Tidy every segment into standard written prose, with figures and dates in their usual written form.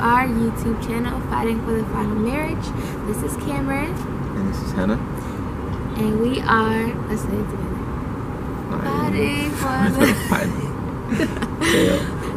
our YouTube channel, Fighting for the Final Marriage. This is Cameron. And this is Hannah. And we are, let's say it together.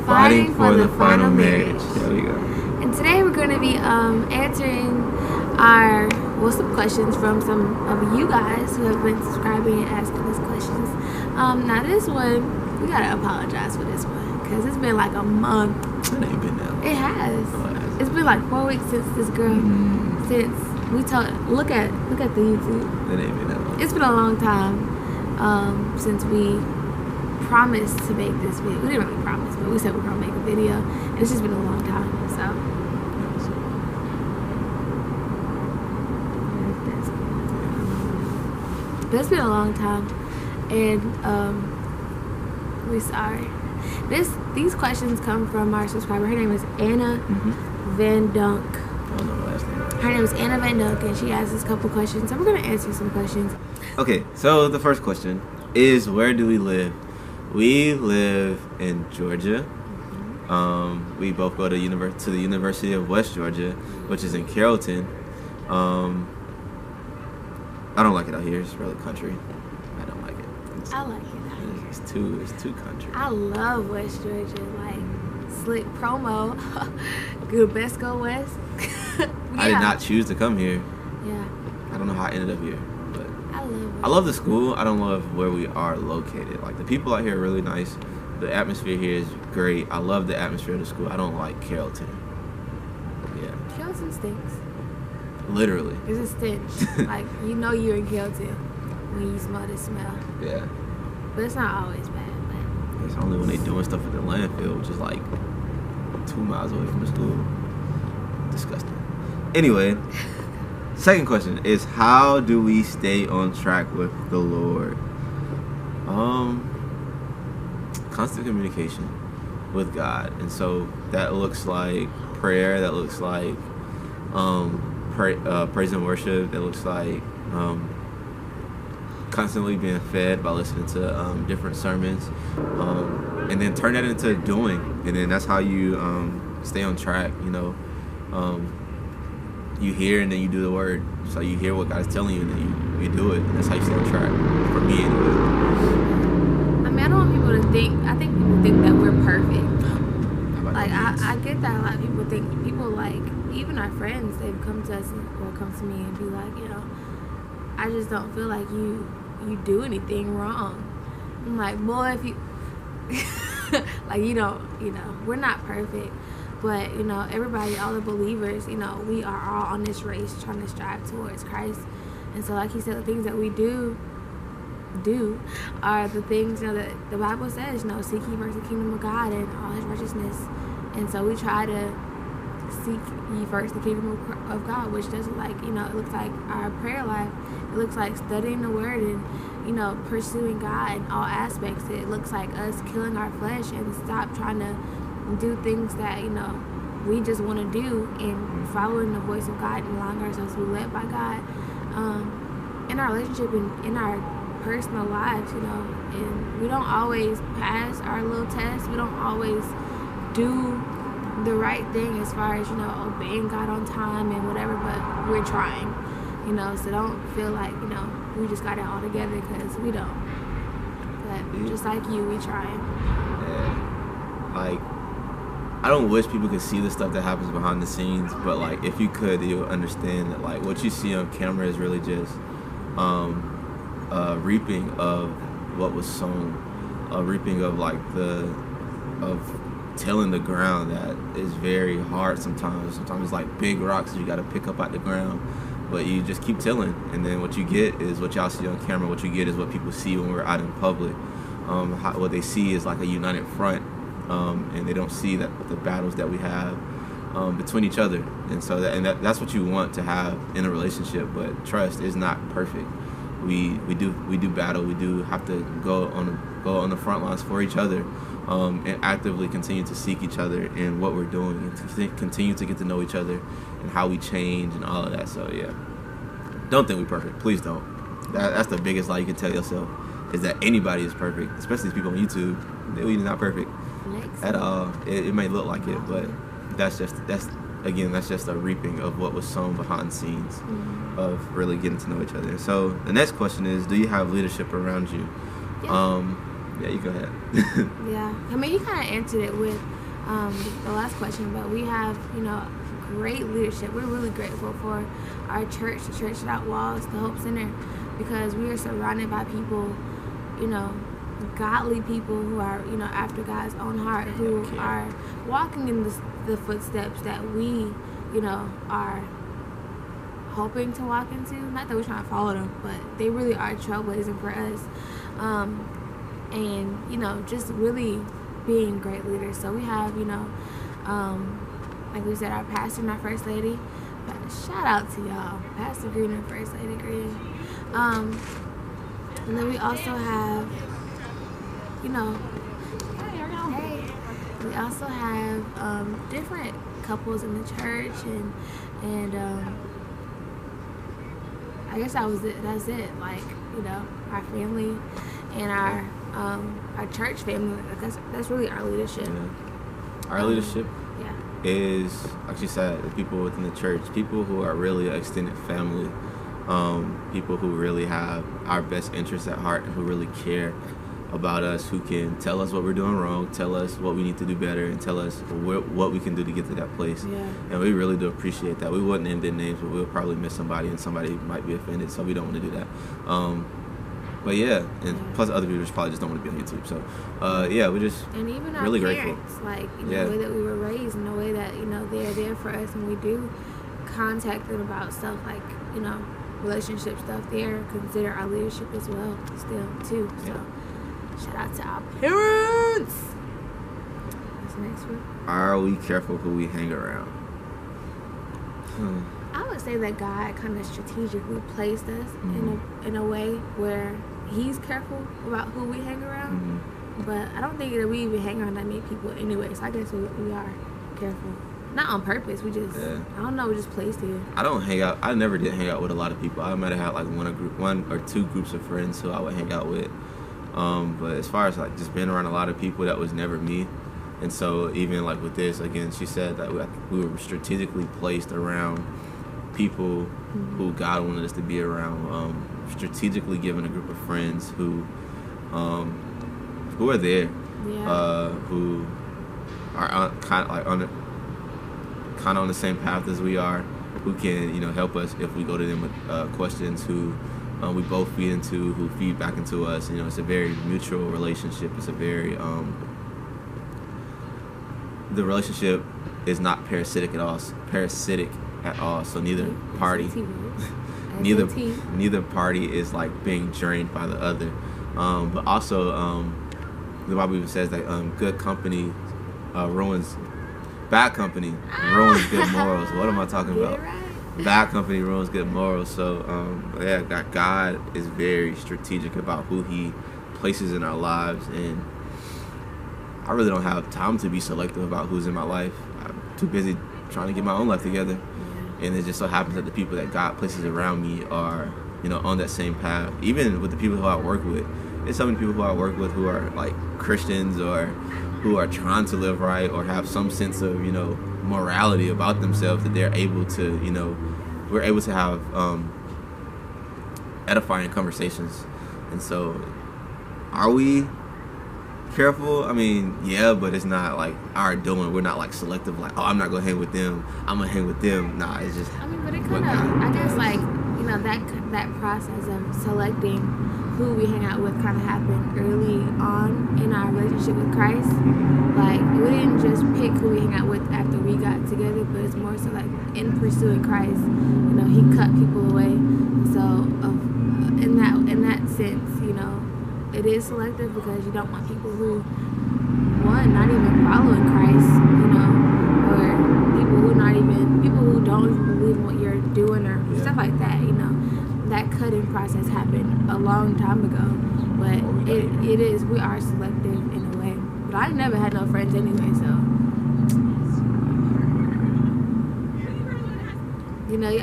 Fighting for the Final Marriage. There we go. And today we're going to be answering some questions from some of you guys who have been subscribing and asking us questions. Now this one, we got to apologize for this one because it's been like a month. It ain't been that long. It has. Oh, it has. It's been like 4 weeks since this girl, since we told, look at the YouTube. It ain't been that long. It's been a long time since we promised to make this video. We didn't really promise, but we said we were going to make a video. And it's just been a long time, so. But it's been a long time, and we're sorry. These questions come from our subscriber. Her name is Anna Van Dunk. I don't know her last name. Her name is Anna Van Dunk, and she asked us a couple questions, so we're going to answer some questions. Okay, so the first question is, where do we live? We live in Georgia. We both go to the University of West Georgia, which is in Carrollton. I don't like it out here. It's really country. I don't like it. I like it out here. It's too country. I love West Georgia, like slick promo. Good, best go west. Yeah. I did not choose to come here. Yeah. I don't know how I ended up here, but I love the school. I don't love where we are located. Like, the people out here are really nice. The atmosphere here is great. I love the atmosphere of the school. I don't like Carrollton. Yeah. Carrollton stinks. Literally. It's a stench. Like, you know you're in Carrollton when you smell this smell. Yeah. But it's not always bad. But It's only when they doing stuff at the landfill, which is like 2 miles away from the school. Disgusting. Anyway, second question is, how do we stay on track with the Lord? Constant communication with God. And so that looks like prayer, that looks like praise and worship, that looks like constantly being fed by listening to different sermons, and then turn that into doing, and then that's how you stay on track. You hear and then you do the word. So you hear what God is telling you and then you do it, and that's how you stay on track, for me anyway. I mean, I don't want people to think, I think people think that we're perfect. Like, I get that a lot of people think, like, even our friends, they've come to us or come to me and be like, I just don't feel like you do anything wrong. I'm like, boy, if you like, we're not perfect, but everybody, all the believers, we are all on this race trying to strive towards Christ. And so, like he said, the things that we do are the things that the Bible says, seek ye first the kingdom of God and all his righteousness. And so we try to seek ye first the kingdom of God, which does, like, it looks like our prayer life. It looks like studying the word and, pursuing God in all aspects. It looks like us killing our flesh and stop trying to do things that, we just want to do, and following the voice of God and allowing ourselves to be led by God in our relationship and in our personal lives, and we don't always pass our little tests. We don't always do the right thing as far as, obeying God on time and whatever, but we're trying, so don't feel like, we just got it all together, because we don't. But just like you, we trying. Yeah. Like, I don't wish people could see the stuff that happens behind the scenes, but, like, if you could, you'll understand that, like, what you see on camera is really just reaping of what was sown, reaping of, like, of tilling the ground that is very hard sometimes. Sometimes it's like big rocks that you got to pick up out the ground, but you just keep tilling, and then what you get is what y'all see on camera. What you get is what people see when we're out in public. What they see is like a united front, and they don't see that the battles that we have between each other. And so that's what you want to have in a relationship. But trust is not perfect. We do battle. We do have to go on the front lines for each other, and actively continue to seek each other in what we're doing, and to continue to get to know each other and how we change and all of that. So yeah, don't think we're perfect. Please don't. That's the biggest lie you can tell yourself, is that anybody is perfect, especially these people on YouTube. We're not perfect at all. It may look like it, but that's just a reaping of what was sown behind the scenes of really getting to know each other. So the next question is, do you have leadership around you? Yeah, you go ahead. Yeah, I mean, you kind of answered it with the last question, but we have, great leadership. We're really grateful for our church, the Church Without Walls, the Hope Center, because we are surrounded by people, godly people who are, after God's own heart, who are walking in the footsteps that we, are hoping to walk into. Not that we're trying to follow them, but they really are trailblazing for us. And, just really being great leaders. So we have, like we said, our pastor and our first lady. But shout out to y'all, Pastor Green and First Lady Green. And then we also have, we also have different couples in the church, and I guess that's it. Like, our family and our church family. That's really our leadership. Yeah. Our leadership is, like you said, the people within the church, people who are really an extended family, people who really have our best interests at heart and who really care about us, who can tell us what we're doing wrong, tell us what we need to do better, and tell us what we can do to get to that place. Yeah. And we really do appreciate that. We wouldn't name their names, but we'll probably miss somebody, and somebody might be offended, so we don't want to do that. But yeah, and plus other people just probably just don't want to be on YouTube. So, we're just and even our really parents, grateful. Like, the way that we were raised, and the way that, they're there for us, and we do contact them about stuff like, relationship stuff. They're consider our leadership as well, still, too. So, shout out to our parents. What's the next one? Are we careful who we hang around? I would say that God kind of strategically placed us in a way where He's careful about who we hang around, but I don't think that we even hang around that many people anyway. So I guess we are careful, not on purpose. We just I don't know, we just placed here. I don't hang out. I never did hang out with a lot of people. I might have had like one or two groups of friends who I would hang out with. But as far as like just being around a lot of people, that was never me. And so even like with this, again, she said that we were strategically placed around people who God wanted us to be around, strategically given a group of friends who are there, who are kind of on the same path as we are, who can help us if we go to them with questions, who we both feed into, who feed back into us. It's a very mutual relationship. It's a very the relationship is not parasitic at all. So neither party is like being drained by the other. But also the Bible even says that bad company ruins good morals. What am I talking about? Right. Bad company ruins good morals. So God is very strategic about who He places in our lives, and I really don't have time to be selective about who's in my life. I'm too busy trying to get my own life together. And it just so happens that the people that God places around me are, on that same path. Even with the people who I work with, there's so many people who I work with who are like Christians, or who are trying to live right, or have some sense of, morality about themselves, that they're able to, we're able to have edifying conversations. And so, are we careful? I mean, yeah, but it's not like our doing. We're not like selective, like, oh, I'm not gonna hang with them, I'm gonna hang with them. Nah, it's just, I mean, but it kind of, I guess, like, that process of selecting who we hang out with kind of happened early on in our relationship with Christ. Like, we didn't just pick who we hang out with after we got together, but it's more so like in pursuing Christ, He cut people away. So in that sense, it is selective, because you don't want people who, one, not even following Christ, or people who don't even believe in what you're doing, or stuff like that. That cutting process happened a long time ago, but we are selective in a way. But I never had no friends anyway, so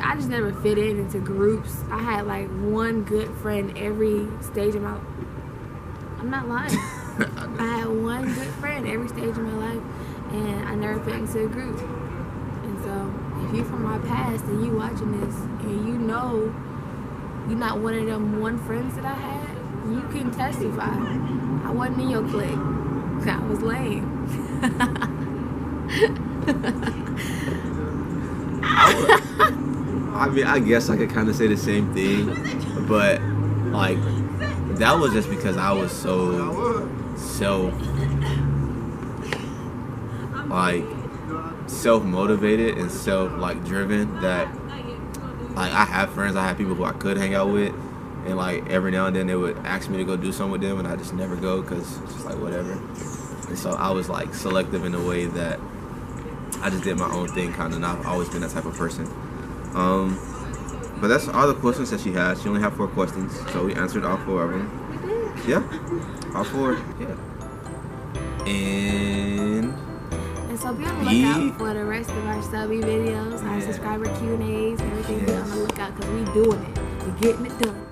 I just never fit into groups. I had like one good friend every stage of my. I'm not lying. I had one good friend every stage of my life, and I never fit into a group. if you from my past and you watching this and you know you're not one of them one friends that I had, you can testify. I wasn't in your clique. I was lame. I mean, I guess I could kind of say the same thing, but like that was just because I was so self-motivated and driven that like I have friends, I have people who I could hang out with, and like every now and then they would ask me to go do something with them, and I just never go because it's just like whatever. And so I was like selective in a way that I just did my own thing, kind of. And I've always been that type of person. But that's all the questions that she had. She only had 4 questions, so we answered all 4 of them. Yeah, all 4. Yeah. And so be on the lookout for the rest of our subby videos, our subscriber Q&As, everything. Be on the lookout because we doing it. We're getting it done.